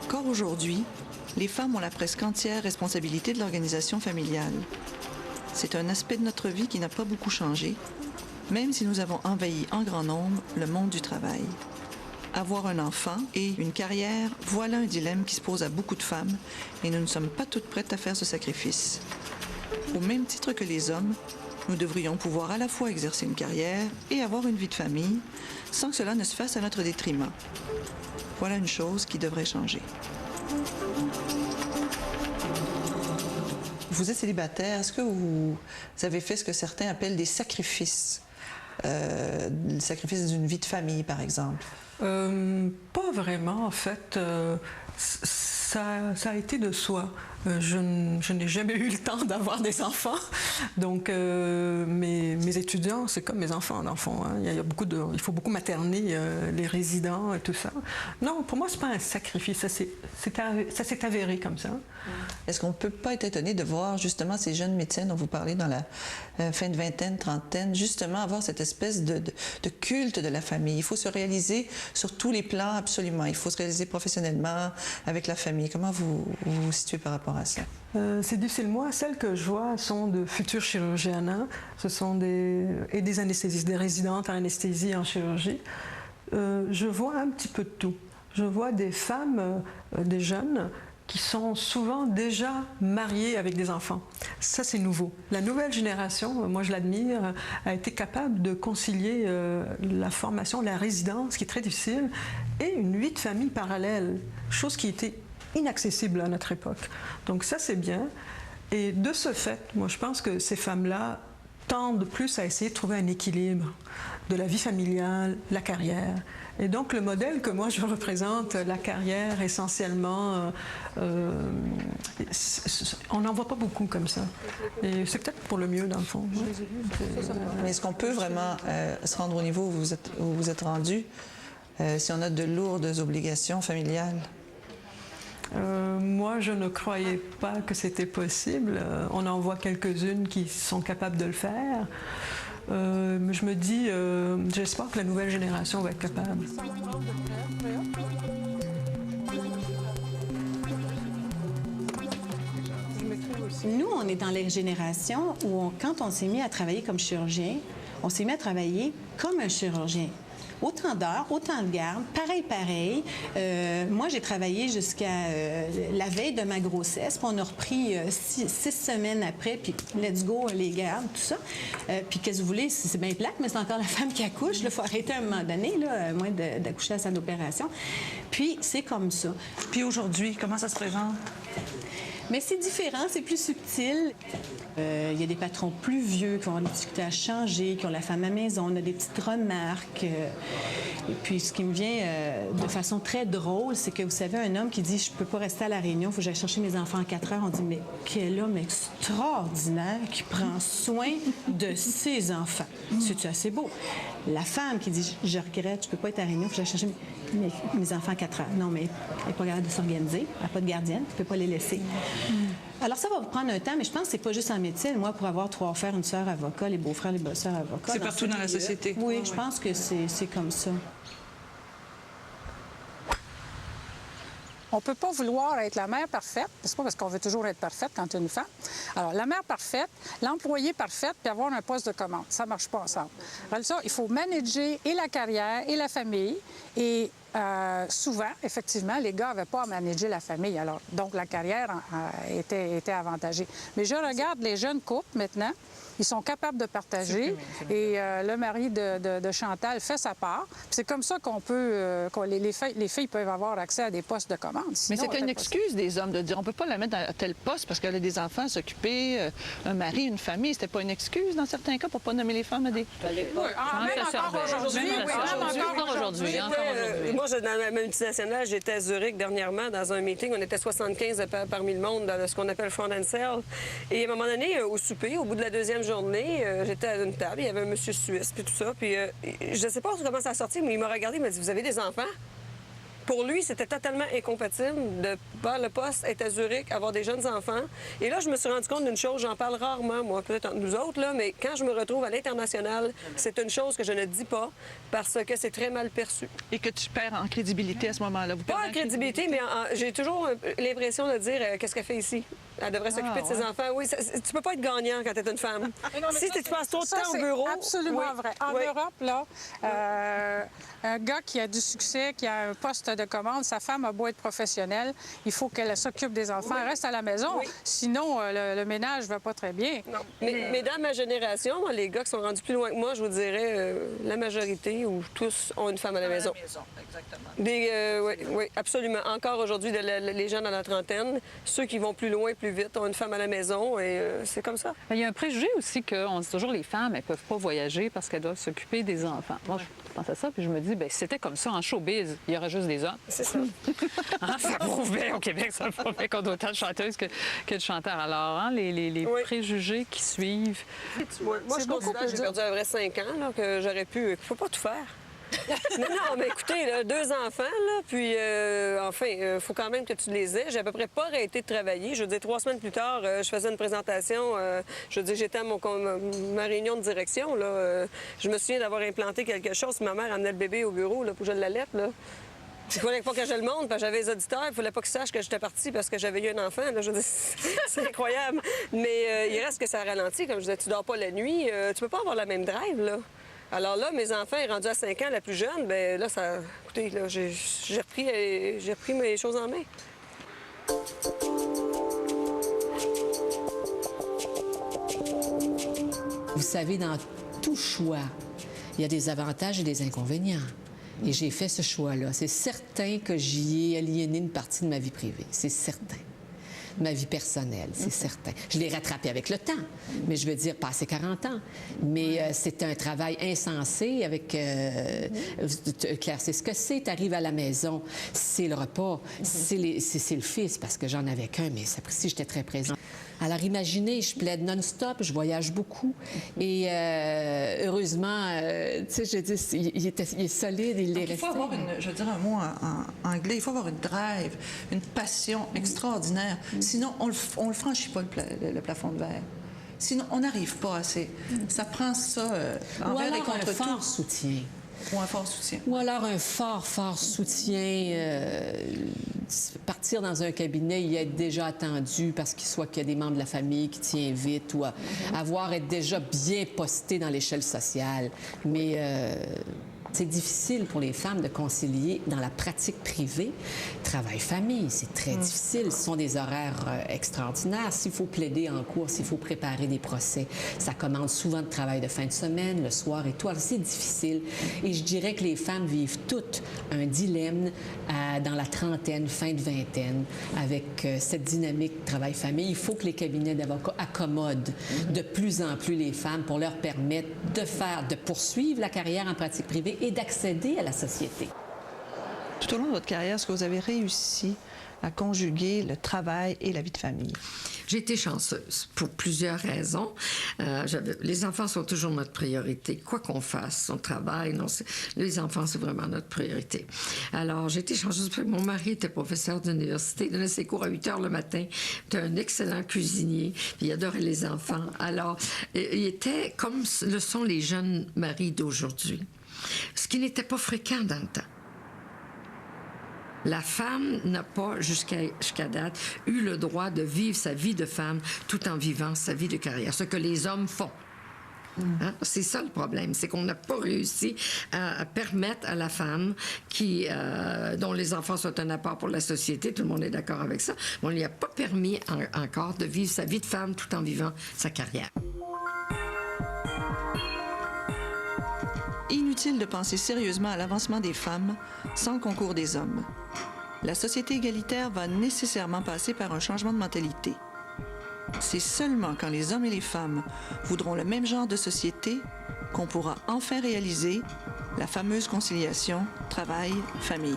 Encore aujourd'hui, les femmes ont la presque entière responsabilité de l'organisation familiale. C'est un aspect de notre vie qui n'a pas beaucoup changé, même si nous avons envahi en grand nombre le monde du travail. Avoir un enfant et une carrière, voilà un dilemme qui se pose à beaucoup de femmes et nous ne sommes pas toutes prêtes à faire ce sacrifice. Au même titre que les hommes, nous devrions pouvoir à la fois exercer une carrière et avoir une vie de famille sans que cela ne se fasse à notre détriment. Voilà une chose qui devrait changer. Vous êtes célibataire, est-ce que vous avez fait ce que certains appellent des sacrifices? Le sacrifice d'une vie de famille, par exemple? Pas vraiment, en fait. Ça a été de soi. Je n'ai jamais eu le temps d'avoir des enfants. Donc, mes étudiants, c'est comme mes enfants, dans le fond. Hein. Il faut beaucoup materner les résidents et tout ça. Non, pour moi, c'est pas un sacrifice. Ça s'est avéré comme ça. Est-ce qu'on ne peut pas être étonné de voir justement ces jeunes médecins dont vous parlez dans la fin de vingtaine, trentaine, justement avoir cette espèce de culte de la famille? Il faut se réaliser sur tous les plans, absolument. Il faut se réaliser professionnellement, avec la famille. Comment vous vous situez par rapport à ça? C'est difficile. Moi, celles que je vois sont de futures chirurgiennes. Hein. Ce sont des anesthésistes, des résidentes en anesthésie et en chirurgie. Je vois un petit peu de tout. Je vois des femmes, des jeunes, qui sont souvent déjà mariées avec des enfants. Ça, c'est nouveau. La nouvelle génération, moi je l'admire, a été capable de concilier la formation, la résidence, qui est très difficile, et une vie de famille parallèle, chose qui était inaccessible à notre époque. Donc ça, c'est bien. Et de ce fait, moi je pense que ces femmes-là tendent plus à essayer de trouver un équilibre de la vie familiale, la carrière. Et donc, le modèle que moi, je représente, la carrière, essentiellement, on n'en voit pas beaucoup comme ça. Et c'est peut-être pour le mieux, dans le fond. Mais est-ce qu'on peut vraiment se rendre au niveau où vous êtes rendu si on a de lourdes obligations familiales? Moi, je ne croyais pas que c'était possible. On en voit quelques-unes qui sont capables de le faire. Je me dis, j'espère que la nouvelle génération va être capable. Nous, on est dans la génération où, quand on s'est mis à travailler comme chirurgien, on s'est mis à travailler comme un chirurgien. Autant d'heures, autant de garde, pareil. Moi, j'ai travaillé jusqu'à la veille de ma grossesse, puis on a repris 6 semaines après, puis let's go, les gardes, tout ça. Puis qu'est-ce que vous voulez, c'est bien plate, mais c'est encore la femme qui accouche. Il faut arrêter à un moment donné, là, à moins d'accoucher à la salle d'opération. Puis c'est comme ça. Puis aujourd'hui, comment ça se présente? Mais c'est différent, c'est plus subtil. Il y a des patrons plus vieux qui ont des difficultés à changer, qui ont la femme à la maison, on a des petites remarques. Et puis, ce qui me vient de façon très drôle, c'est que, vous savez, un homme qui dit « Je peux pas rester à la Réunion, il faut que j'aille chercher mes enfants en 4 heures », on dit « Mais quel homme extraordinaire qui prend soin de ses enfants. » C'est-tu assez beau? La femme qui dit « Je regrette, je peux pas être à la Réunion, il faut que j'aille chercher mes enfants en 4 heures. » Non, mais elle n'est pas capable de s'organiser, elle n'a pas de gardienne, elle ne peut pas les laisser. Alors, ça va vous prendre un temps, mais je pense que c'est pas juste en médecine. Moi, pour avoir 3 frères, une sœur avocat, les beaux-frères, les belles-sœurs avocats. C'est partout dans la société. Oui, je pense que c'est comme ça. On ne peut pas vouloir être la mère parfaite, c'est pas parce qu'on veut toujours être parfaite quand on est une femme. Alors, la mère parfaite, l'employée parfaite, puis avoir un poste de commande, ça ne marche pas ensemble. Alors ça, il faut manager et la carrière et la famille. Et souvent, effectivement, les gars n'avaient pas à manager la famille. Alors, donc, la carrière était avantagée. Mais je regarde les jeunes couples maintenant. Ils sont capables de partager et le mari de Chantal fait sa part. C'est comme ça qu'on peut, les filles peuvent avoir accès à des postes de commande. Mais c'était une excuse des hommes de dire on peut pas la mettre à tel poste parce qu'elle a des enfants à s'occuper, un mari, une famille. C'était pas une excuse dans certains cas pour pas nommer les femmes à des... Oui, même encore aujourd'hui. Moi, dans la multinationale, j'étais à Zurich dernièrement dans un meeting. On était 75 parmi le monde dans ce qu'on appelle front and cell. Et à un moment donné, au souper, au bout de la deuxième journée, j'étais à une table, il y avait un monsieur suisse, puis tout ça. Puis je ne sais pas comment ça a sorti, mais il m'a regardé, il m'a dit « Vous avez des enfants? » pour lui, c'était totalement incompatible de faire le poste, être à Zurich, avoir des jeunes enfants. Et là, je me suis rendu compte d'une chose, j'en parle rarement, moi, peut-être entre nous autres, là, mais quand je me retrouve à l'international, c'est une chose que je ne dis pas parce que c'est très mal perçu. Et que tu perds en crédibilité à ce moment-là. Vous Pas perdez en crédibilité, mais j'ai toujours l'impression de dire qu'est-ce qu'elle fait ici. Elle devrait s'occuper de ses enfants. Oui, tu peux pas être gagnant quand tu es une femme. Si tu passes trop de Ça, temps au c'est bureau... absolument vrai. En oui. Europe, là, un gars qui a du succès, qui a un poste de commande, sa femme a beau être professionnelle, il faut qu'elle s'occupe des enfants, elle reste à la maison. Oui. Sinon, le ménage va pas très bien. Non. Mais dans ma génération, moi, les gars qui sont rendus plus loin que moi, je vous dirais la majorité ou tous ont une femme à la maison. Exactement. Oui, absolument. Encore aujourd'hui, les gens dans la trentaine, ceux qui vont plus loin, plus vite, ont une femme à la maison et c'est comme ça. Il y a un préjugé aussi qu'on dit toujours les femmes, elles peuvent pas voyager parce qu'elles doivent s'occuper des enfants. Moi, je pense à ça, puis je me dis, bien, si c'était comme ça en showbiz, il y aurait juste des hommes. C'est ça. Hein, ça prouve bien au Québec, ça prouve bien qu'on a autant de chanteuses que de chanteurs. Alors, hein, les Oui. préjugés qui suivent. Moi, je considère que j'ai perdu un vrai 5 ans, là, que j'aurais pu... Il faut pas tout faire. Non, mais écoutez, là, 2 enfants, là, puis enfin, faut quand même que tu les aies. J'ai à peu près pas arrêté de travailler. Je veux dire, 3 semaines plus tard, je faisais une présentation. Je veux dire, j'étais à ma réunion de direction. Là, je me souviens d'avoir implanté quelque chose. Ma mère amenait le bébé au bureau là, pour que je l'allaite. Là. Il fallait pas que je le montre, parce que j'avais les auditeurs. Il fallait pas qu'ils sachent que j'étais partie parce que j'avais eu un enfant. Là. Je veux dire, c'est incroyable. Mais il reste que ça ralentit. Comme je disais, tu dors pas la nuit. Tu peux pas avoir la même drive, là. Alors là, mes enfants, rendus à 5 ans, la plus jeune, bien là, ça... Écoutez, là, j'ai repris mes choses en main. Vous savez, dans tout choix, il y a des avantages et des inconvénients. Et j'ai fait ce choix-là. C'est certain que j'y ai aliéné une partie de ma vie privée. C'est certain. Ma vie personnelle, c'est certain. Je l'ai rattrapé avec le temps, mais je veux dire, passé 40 ans. Mais c'est un travail insensé avec... Claire, c'est ce que c'est. Tu arrives à la maison, c'est le repas, c'est le fils, parce que j'en avais qu'un, mais si j'étais très présente. Alors, imaginez, je plaide non-stop, je voyage beaucoup. Et heureusement, tu sais, je dis, il est solide, il est resté. Il faut avoir je veux dire un mot en anglais, il faut avoir une drive, une passion extraordinaire. Sinon, on le franchit pas, le plafond de verre. Sinon, on n'arrive pas assez. Ça prend ça envers et contre un fort tout. soutien. Ou un fort soutien. Ou alors un fort soutien. Partir dans un cabinet, y être déjà attendu parce qu'il y a des membres de la famille qui tiennent vite ou être déjà bien posté dans l'échelle sociale. Mais c'est difficile pour les femmes de concilier dans la pratique privée travail-famille. C'est très difficile. Ce sont des horaires extraordinaires. S'il faut plaider en cours, s'il faut préparer des procès, ça commande souvent de travail de fin de semaine, le soir et tout. Alors, c'est difficile. Et je dirais que les femmes vivent toutes un dilemme dans la trentaine, fin de vingtaine, avec cette dynamique travail-famille. Il faut que les cabinets d'avocats accommodent de plus en plus les femmes pour leur permettre de poursuivre la carrière en pratique privée et d'accéder à la société. Tout au long de votre carrière, est-ce que vous avez réussi à conjuguer le travail et la vie de famille? J'ai été chanceuse pour plusieurs raisons. Les enfants sont toujours notre priorité. Quoi qu'on fasse, son travail, les enfants, c'est vraiment notre priorité. Alors, j'ai été chanceuse parce que mon mari était professeur d'université. Il donnait ses cours à 8 heures le matin. Il était un excellent cuisinier. Puis il adorait les enfants. Alors, il était comme le sont les jeunes maris d'aujourd'hui. Ce qui n'était pas fréquent dans le temps. La femme n'a pas, jusqu'à date, eu le droit de vivre sa vie de femme tout en vivant sa vie de carrière, ce que les hommes font. Hein? C'est ça le problème, c'est qu'on n'a pas réussi à permettre à la femme dont les enfants sont un apport pour la société, tout le monde est d'accord avec ça, mais on ne lui a pas permis encore de vivre sa vie de femme tout en vivant sa carrière. Inutile de penser sérieusement à l'avancement des femmes sans le concours des hommes. La société égalitaire va nécessairement passer par un changement de mentalité. C'est seulement quand les hommes et les femmes voudront le même genre de société qu'on pourra enfin réaliser la fameuse conciliation travail-famille.